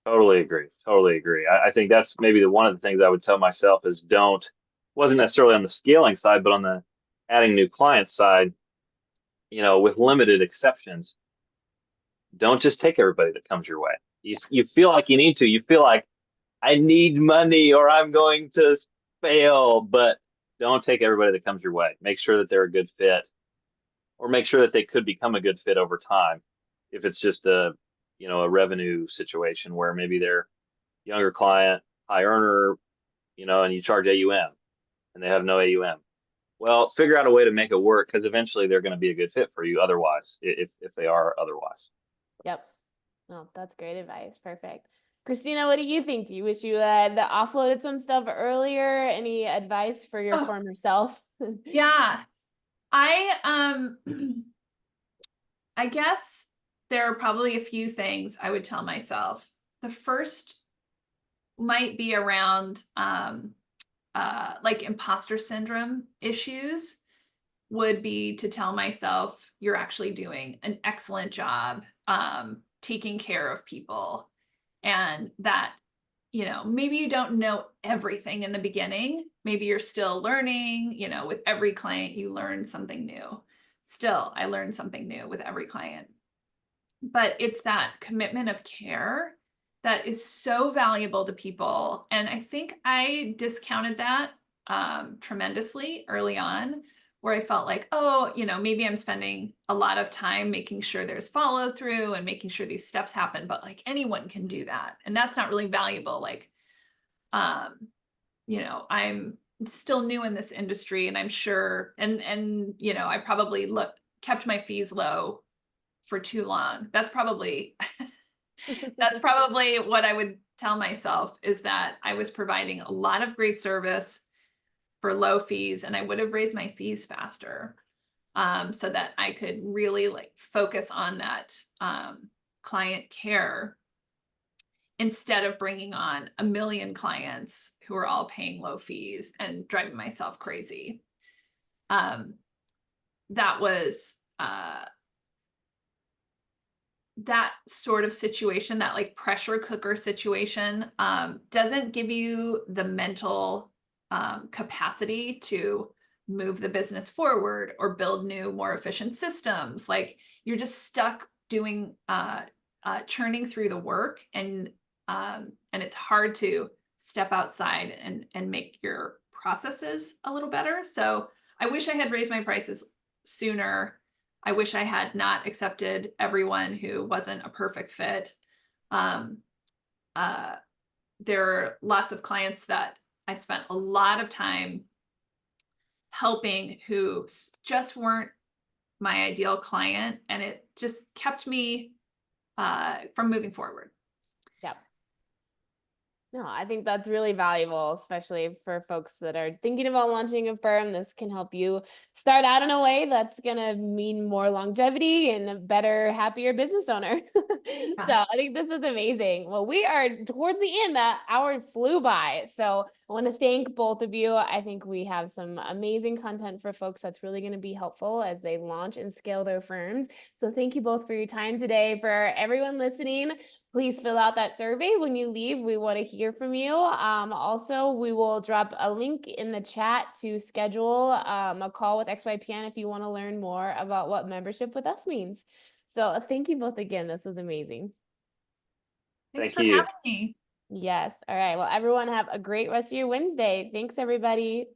[SPEAKER 3] Totally agree. I think that's maybe one of the things I would tell myself is wasn't necessarily on the scaling side, but on the adding new clients side, with limited exceptions, don't just take everybody that comes your way. You feel like you need to. You feel like I need money or I'm going to fail, but don't take everybody that comes your way. Make sure that they're a good fit, or make sure that they could become a good fit over time. If it's just a revenue situation where maybe they're younger client, high earner, and you charge AUM and they have no AUM. Well, figure out a way to make it work, because eventually they're going to be a good fit for you otherwise, if they are otherwise.
[SPEAKER 1] Yep. Oh, that's great advice. Perfect. Christina, what do you think? Do you wish you had offloaded some stuff earlier? Any advice for your former self?
[SPEAKER 2] Yeah. I guess there are probably a few things I would tell myself. The first might be around like imposter syndrome issues, would be to tell myself you're actually doing an excellent job taking care of people, and that, you know, maybe you don't know everything in the beginning. Maybe you're still learning, you know, with every client, you learn something new. Still, I learn something new with every client. But it's that commitment of care that is so valuable to people. And I think I discounted that tremendously early on, where I felt like, oh, you know, maybe I'm spending a lot of time making sure there's follow through and making sure these steps happen, but like anyone can do that. And that's not really valuable. Like, you know, I'm still new in this industry, and I'm sure, and, you know, I probably kept my fees low for too long. That's probably, that's probably what I would tell myself, is that I was providing a lot of great service for low fees, and I would have raised my fees faster, so that I could really like focus on that client care, instead of bringing on a million clients who are all paying low fees and driving myself crazy. That was that sort of situation, that like pressure cooker situation, doesn't give you the mental capacity to move the business forward or build new, more efficient systems. Like, you're just stuck doing, churning through the work, and it's hard to step outside and make your processes a little better. So I wish I had raised my prices sooner. I wish I had not accepted everyone who wasn't a perfect fit. There are lots of clients that I spent a lot of time helping who just weren't my ideal client, and it just kept me from moving forward.
[SPEAKER 1] Yep. No, I think that's really valuable, especially for folks that are thinking about launching a firm. This can help you start out in a way that's going to mean more longevity and a better, happier business owner. So I think this is amazing. Well, we are towards the end. That hour flew by. So I want to thank both of you. I think we have some amazing content for folks that's really going to be helpful as they launch and scale their firms. So thank you both for your time today. For everyone listening, please fill out that survey when you leave. We want to hear from you. Also, we will drop a link in the chat to schedule a call with XYPN if you want to learn more about what membership with us means. So thank you both again. This was amazing.
[SPEAKER 2] Thanks
[SPEAKER 3] Thank
[SPEAKER 2] for
[SPEAKER 3] you.
[SPEAKER 2] having me.
[SPEAKER 1] Yes. All right. Well, everyone have a great rest of your Wednesday. Thanks, everybody.